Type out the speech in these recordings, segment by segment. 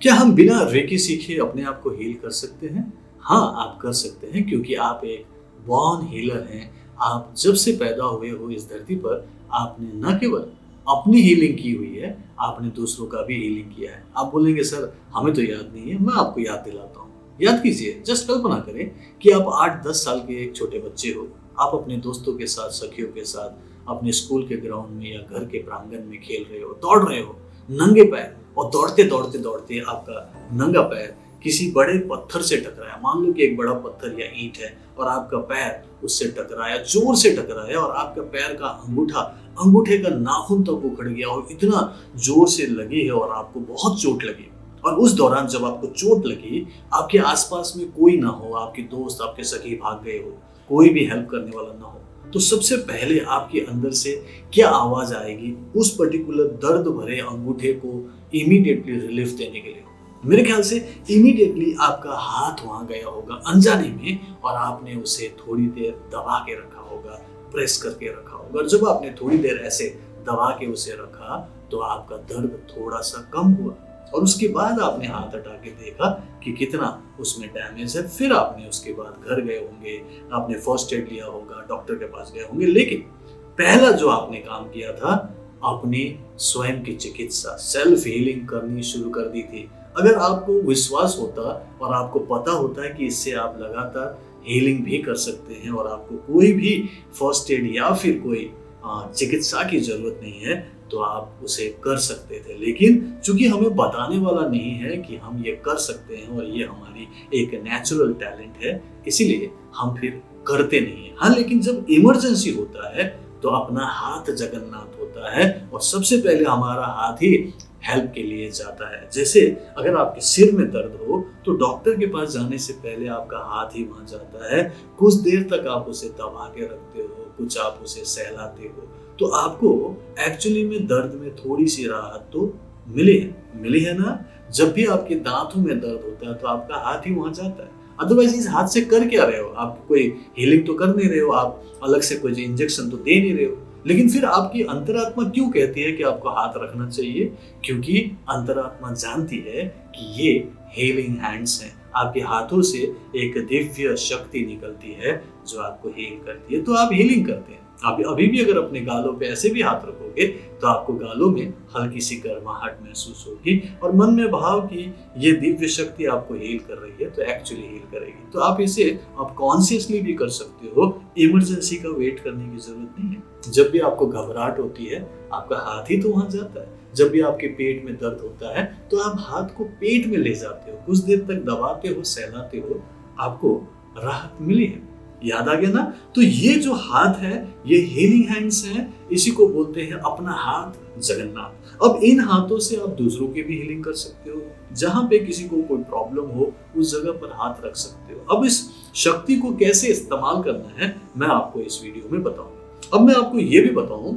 क्या हम बिना रेकी सीखे अपने आप को हील कर सकते हैं? हाँ, आप कर सकते हैं क्योंकि आप एक बॉर्न हीलर हैं। आप जब से पैदा हुए हो इस धरती पर, आपने न केवल अपनी हीलिंग की हुई है, आपने दूसरों का भी हीलिंग किया है। आप बोलेंगे सर हमें तो याद नहीं है, मैं आपको याद दिलाता हूँ। याद कीजिए, जस्ट कल्पना करें कि आप 8-10 साल के एक छोटे बच्चे हो। आप अपने दोस्तों के साथ, सखियों के साथ, अपने स्कूल के ग्राउंड में या घर के प्रांगण में खेल रहे हो, दौड़ रहे हो, नंगे पैर। और दौड़ते दौड़ते दौड़ते आपका नंगा पैर किसी बड़े पत्थर से टकराया। मान लो कि एक बड़ा पत्थर या ईंट है और आपका पैर उससे टकराया, जोर से टकराया, और आपका पैर का अंगूठे का नाखून तक उखड़ गया और इतना जोर से लगी है और आपको बहुत चोट लगी। और उस दौरान जब आपको चोट लगी, आपके आसपास में कोई ना हो, आपके दोस्त, आपके सखी भाग गए हो, कोई भी हेल्प करने वाला ना हो, तो सबसे पहले आपके अंदर से क्या आवाज आएगी उस पर्टिकुलर दर्द भरे अंगूठे को इमीडिएटली रिलीफ देने के लिए? मेरे ख्याल से इमीडिएटली आपका हाथ वहां गया होगा अनजाने में, और आपने उसे थोड़ी देर दबा के रखा होगा, प्रेस करके रखा होगा। और जब आपने थोड़ी देर ऐसे दबा के उसे रखा तो आपका दर्द थोड़ा सा कम हुआ, और उसके बाद आपने हाथ हटा के देखा कि कितना उसमें डैमेज है। फिर आपने उसके बाद घर गए होंगे, आपने फर्स्ट एड लिया होगा, डॉक्टर के पास गए होंगे। लेकिन पहला जो आपने काम किया था, अपनी स्वयं की चिकित्सा, सेल्फ हीलिंग करनी शुरू कर दी थी। अगर आपको विश्वास होता और आपको पता होता है कि इससे आप लगातार हीलिंग भी कर सकते हैं और आपको कोई भी फर्स्ट एड या फिर कोई चिकित्सा की जरूरत नहीं है, तो आप उसे कर सकते थे। लेकिन चूंकि हमें बताने वाला नहीं है कि हम ये कर सकते हैं और ये हमारी एक नेचुरल टैलेंट है, इसीलिए हम फिर करते नहीं है। हाँ, लेकिन जब इमरजेंसी होता है तो अपना हाथ जगन्नाथ होता है और सबसे पहले हमारा हाथ ही हेल्प के लिए जाता है। जैसे अगर आपके सिर में दर्द हो तो डॉक्टर के पास जाने से पहले आपका हाथ ही वहां जाता है। कुछ देर तक आप उसे दबा के रखते हो, कुछ आप उसे सहलाते हो, तो आपको एक्चुअली में दर्द में थोड़ी सी राहत तो मिली है ना। जब भी आपके दांतों में दर्द होता है तो आपका हाथ ही वहां जाता है। अदरवाइज इस हाथ से कर क्या रहे हो? आप कोई हीलिंग तो कर नहीं रहे हो, आप अलग से कोई इंजेक्शन तो दे नहीं रहे हो। लेकिन फिर आपकी अंतरात्मा क्यों कहती है कि आपको हाथ रखना चाहिए? क्योंकि अंतरात्मा जानती है कि ये हीलिंग हैंड्स हैं। आपके हाथों से एक दिव्य शक्ति निकलती है जो आपको हील करती है, तो आप हीलिंग करते हैं। आप अभी भी अगर अपने गालों पे ऐसे भी हाथ रखोगे तो आपको गालों में हल्की सी गर्माहट महसूस होगी और मन में भाव कि ये दिव्य शक्ति आपको हील कर रही है, तो एक्चुअली हील करेगी। तो आप इसे आप कॉन्शियसली भी कर सकते हो, इमरजेंसी का वेट करने की जरूरत नहीं है। जब भी आपको घबराहट होती है, आपका हाथ ही तो वहां जाता है। जब भी आपके पेट में दर्द होता है तो आप हाथ को पेट में ले जाते हो, कुछ देर तक दबाते हो, सहलाते हो, आपको राहत मिली है। याद आ गया ना? तो ये जो हाथ है, ये हीलिंग हैंड्स हैं, इसी को बोलते हैं अपना हाथ जगन्नाथ। अब इन हाथों से आप दूसरों की भी हीलिंग कर सकते हो। जहां पे किसी को कोई प्रॉब्लम हो, उस जगह पर हाथ रख सकते हो। अब इस शक्ति को कैसे इस्तेमाल करना है, मैं आपको इस वीडियो में बताऊंगा। अब मैं आपको ये भी बताऊं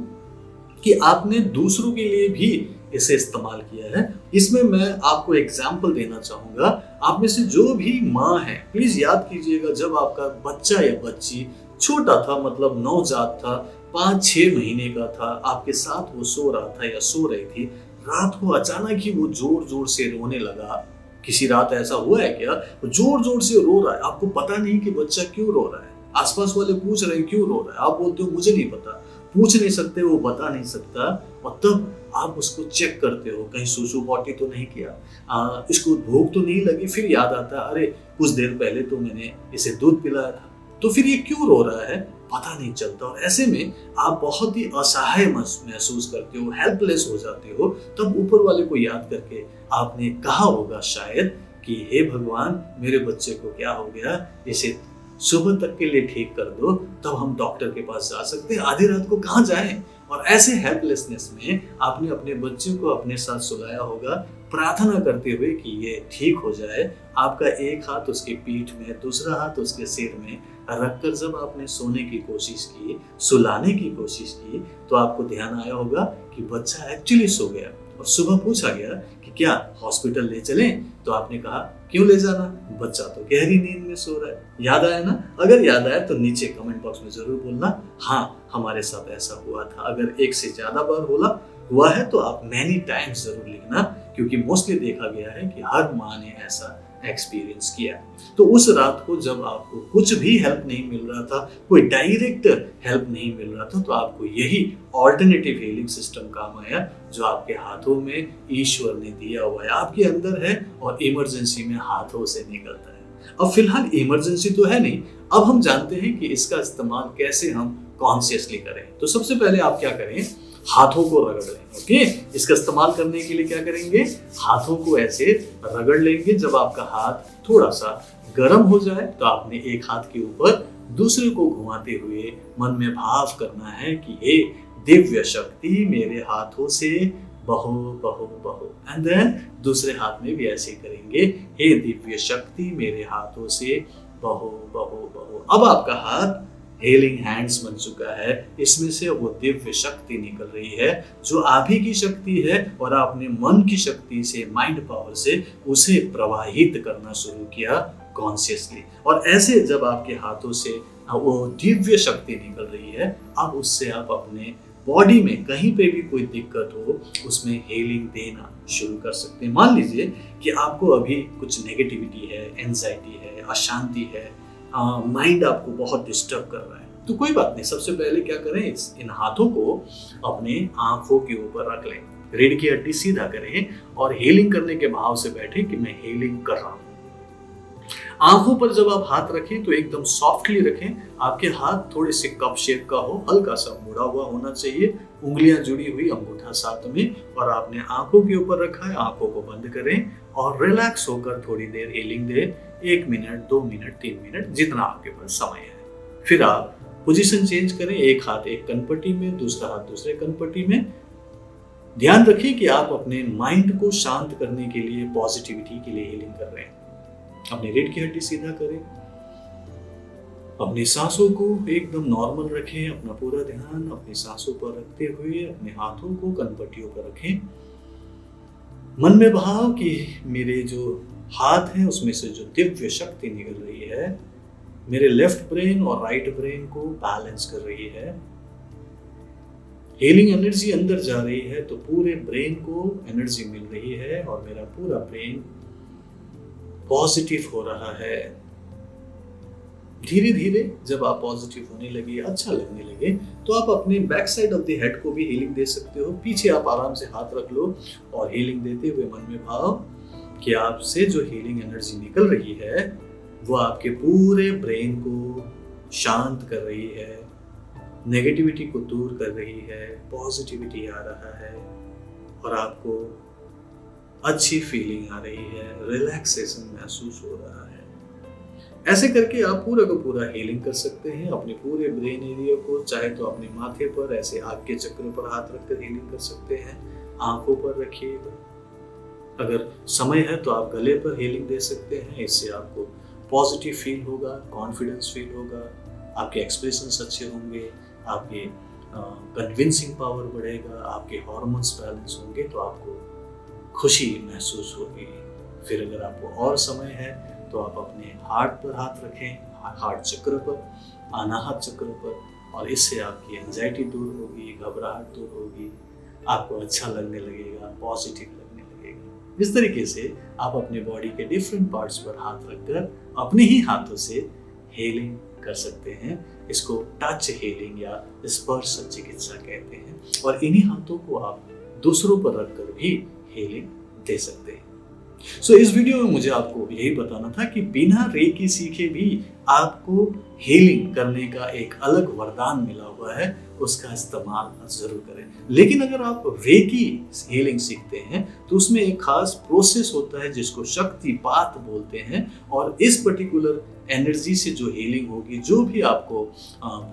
कि आपने दूसरों के लिए भी इसे इस्तेमाल किया है। इसमें मैं आपको एग्जाम्पल देना चाहूंगा। आप में से जो भी माँ है, प्लीज याद कीजिएगा, जब आपका बच्चा या बच्ची छोटा था, मतलब नवजात था, 5-6 महीने का था, आपके साथ वो सो रहा था या सो रही थी, रात को अचानक ही वो जोर जोर से रोने लगा। किसी रात ऐसा हुआ है क्या? वो जोर जोर से रो रहा है, आपको पता नहीं कि बच्चा क्यों रो रहा है। आसपास वाले पूछ रहे हैं क्यों रो रहा है, आप बोलते हो मुझे नहीं पता। पूछ नहीं सकते, वो बता नहीं सकता, और तब आप उसको चेक करते हो, कहीं सूसू पॉटी तो नहीं किया, इसको भूख तो नहीं लगी। फिर याद आता है, अरे कुछ देर पहले तो मैंने इसे दूध पिलाया था, तो फिर ये क्यों रो रहा है, पता नहीं चलता। और ऐसे में आप बहुत ही असहाय महसूस करते हो, हेल्पलेस हो जाते हो। तब ऊपर वाले को याद करके आपने कहा होगा शायद कि हे भगवान, मेरे बच्चे को क्या हो गया, इसे सुबह तक के लिए ठीक कर दो, तब हम डॉक्टर के पास जा सकते हैं। आधी रात को कहाँ जाएं? और ऐसे हेल्पलेसनेस में आपने अपने बच्चे को अपने साथ सुलाया होगा, प्रार्थना करते हुए कि ये ठीक हो जाए। आपका एक हाथ उसके पीठ में, दूसरा हाथ उसके सिर में रखकर जब आपने सोने की कोशिश की, सुलाने की कोशिश की, तो आपको ध्यान आया होगा कि बच्चा एक्चुअली सो गया। और सुबह पूछा गया कि क्या हॉस्पिटल ले चलें? तो आपने कहा क्यों ले जाना, बच्चा तो गहरी नींद में सो रहा है। याद आया ना? अगर याद आया तो नीचे कमेंट बॉक्स में जरूर बोलना, हाँ हमारे साथ ऐसा हुआ था। अगर एक से ज्यादा बार हुआ है तो आप मैनी टाइम्स जरूर लिखना, क्योंकि मोस्टली देखा गया है कि हर माँ ने ऐसा एक्सपीरियंस किया। तो उस रात को जब आपको कुछ भी हेल्प नहीं मिल रहा था, कोई डायरेक्ट हेल्प नहीं मिल रहा था, तो आपको यही ऑल्टरनेटिव हीलिंग सिस्टम काम आया जो आपके हाथों में ईश्वर ने दिया हुआ है, आपके अंदर है और इमरजेंसी में हाथों से निकलता है। अब फिलहाल इमरजेंसी तो है नहीं, अब हम जानते हैं कि इसका इस्तेमाल कैसे हम कॉन्शियसली करें। तो सबसे पहले आप क्या करें, हाथों को रगड़ लें। ओके, इसका इस्तेमाल करने के लिए क्या करेंगे, हाथों को ऐसे रगड़ लेंगे। जब आपका हाथ थोड़ा सा गर्म हो जाए तो आपने एक हाथ के ऊपर दूसरे को घुमाते हुए मन में भाव करना है कि हे दिव्य शक्ति मेरे हाथों से बहो बहो बहो। एंड देन दूसरे हाथ में भी ऐसे करेंगे, हे दिव्य शक्ति मेरे हाथों से बहो बहो बहो। अब आपका हाथ हीलिंग हैंड्स बन चुका है, इसमें से वो दिव्य शक्ति निकल रही है जो आप ही की शक्ति है, और आपने मन की शक्ति से, माइंड पावर से उसे प्रवाहित करना शुरू किया कॉन्शियसली। और ऐसे जब आपके हाथों से वो दिव्य शक्ति निकल रही है, अब उससे आप अपने बॉडी में कहीं पे भी कोई दिक्कत हो उसमें हीलिंग देना शुरू कर सकते हैं। मान लीजिए कि आपको अभी कुछ नेगेटिविटी है, एंजाइटी है, अशांति है, माइंड आपको बहुत डिस्टर्ब कर रहा है, तो कोई बात नहीं, सबसे पहले क्या करें, इन हाथों को अपने आंखों के ऊपर रख लें, रीढ़ की हड्डी सीधा करें और हीलिंग करने के भाव से बैठे कि मैं हीलिंग कर रहा हूं। आंखों पर जब आप हाथ रखें तो एकदम सॉफ्टली रखें, आपके हाथ थोड़े से कप शेप का हो, हल्का सा मुड़ा हुआ होना चाहिए, उंगलियां जुड़ी हुई, अंगूठा साथ में, और आपने आंखों के ऊपर रखा है। आंखों को बंद करें और रिलैक्स होकर थोड़ी देर हीलिंग दें, 1 मिनट, 2 मिनट, 3 मिनट, जितना आपके पास समय है। फिर आप पोजीशन चेंज करें, एक हाथ एक कनपट्टी में, दूसरा हाथ दूसरे कनपट्टी में। ध्यान रखिए कि आप अपने माइंड को शांत करने के लिए, पॉजिटिविटी के लिए हीलिंग कर रहे हैं। अपनी रीढ़ की हड्डी सीधा करें, अपनी सांसों को एकदम नॉर्मल रखें, अपना पूरा ध्यान अपनी सांसों पर रखते हुए अपने हाथों को कनपट्टियों पर रखें। मन में भाव कि मेरे जो हाथ हैं उसमें से जो दिव्य शक्ति निकल रही है मेरे लेफ्ट ब्रेन और राइट ब्रेन को बैलेंस कर रही है। हीलिंग एनर्जी अंदर जा रही है तो पूरे ब्रेन को एनर्जी मिल रही है और मेरा पूरा ब्रेन पॉजिटिव हो रहा है। धीरे धीरे जब आप पॉजिटिव होने लगे, अच्छा लगने लगे, तो आप अपने back side of the head को भी हीलिंग दे सकते हो। पीछे आप आराम से हाथ रख लो और हीलिंग देते हुए मन में भाव कि आपसे जो हीलिंग एनर्जी निकल रही है वो आपके पूरे ब्रेन को शांत कर रही है, नेगेटिविटी को दूर कर रही है, पॉजिटिविटी आ रहा है और आपको अच्छी फीलिंग आ रही है, रिलैक्सेशन महसूस हो रहा है। ऐसे करके आप पूरा का पूरा हीलिंग कर सकते हैं अपने पूरे ब्रेन एरिया को। चाहे तो अपने माथे पर ऐसे आग के चक्र पर हाथ रखकर हीलिंग कर सकते हैं, आंखों पर रखिएगा। अगर समय है तो आप गले पर हीलिंग दे सकते हैं, इससे आपको पॉजिटिव फील होगा, कॉन्फिडेंस फील होगा, आपके एक्सप्रेशंस अच्छे होंगे, आपके कन्विंसिंग पावर बढ़ेगा, आपके हार्मोन्स बैलेंस होंगे तो आपको खुशी महसूस होगी। फिर अगर आपको और समय है तो आप अपने हार्ट पर हाथ रखें, हार्ट चक्र पर, अनाहत चक्र पर, और इससे आपकी एंजाइटी दूर होगी, घबराहट दूर होगी, आपको अच्छा लगने लगेगा, पॉजिटिव लगने लगेगा। इस तरीके से आप अपने बॉडी के डिफरेंट पार्ट्स पर हाथ रखकर अपने ही हाथों से हीलिंग कर सकते हैं। इसको टच हीलिंग या स्पर्श चिकित्सा कहते हैं, और इन्हीं हाथों को आप दूसरों पर रखकर भी हीलिंग दे सकते हैं। सो इस वीडियो में मुझे आपको यही बताना था कि बिना रेकी सीखे भी आपको हीलिंग करने का एक अलग वरदान मिला हुआ है, उसका इस्तेमाल जरूर करें। लेकिन अगर आप रेकी हीलिंग सीखते हैं तो उसमें एक खास प्रोसेस होता है जिसको शक्तिपात बोलते हैं, और इस पर्टिकुलर एनर्जी से जो हीलिंग होगी, जो भी आपको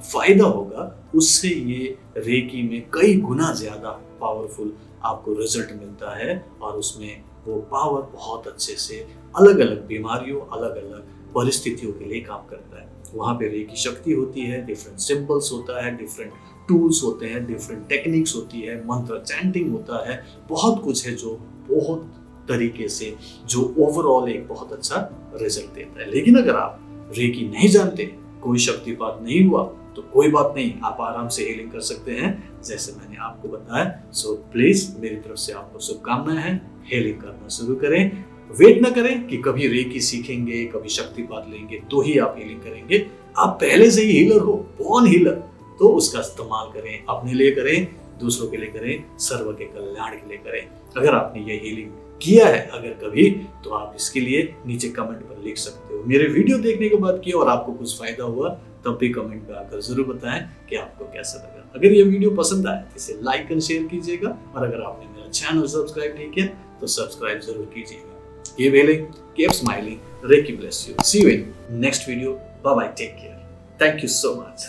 फायदा होगा, उससे ये रेकी में कई गुना ज्यादा पावरफुल आपको रिजल्ट मिलता है, और उसमें वो पावर बहुत अच्छे से अलग अलग बीमारियों, अलग अलग परिस्थितियों के लिए काम करता है। वहाँ पे रेकी शक्ति होती है, डिफरेंट सिंबल्स होता है, डिफरेंट टूल्स होते हैं, डिफरेंट टेक्निक्स होती है, मंत्र चैंटिंग होता है, बहुत कुछ है जो बहुत तरीके से जो ओवरऑल एक बहुत अच्छा रिजल्ट देता है। लेकिन अगर आप रेकी नहीं जानते, कोई शक्तिपात नहीं हुआ, तो कोई बात नहीं, आप आराम से हीलिंग कर सकते हैं। जैसे मैंने आपको बताया। सो प्लीज मेरी तरफ से आपको शुभकामनाएं हैं, हीलिंग करना शुरू करें। वेट ना करें कि कभी रेकी सीखेंगे, कभी शक्तिपात लेंगे तो ही आप हीलिंग करेंगे। आप पहले से ही हीलर हो, बॉर्न हीलर, तो उसका इस्तेमाल करें, अपने लिए करें, दूसरों के लिए करें, सर्व के कल्याण के लिए करें। अगर आपने ये हीलिंग किया है अगर कभी, तो आप इसके लिए नीचे कमेंट पर लिख सकते हो। मेरे वीडियो देखने के बाद किया और आपको कुछ फायदा हुआ तब भी कमेंट में आकर जरूर बताएं कि आपको कैसा लगा। अगर ये वीडियो पसंद आए तो इसे लाइक एंड शेयर कीजिएगा, और अगर आपने मेरा चैनल सब्सक्राइब नहीं किया तो सब्सक्राइब जरूर कीजिएगा। Keep healing, keep smiling, Reiki bless you. See you in next video. Bye bye, take care. Thank you so much.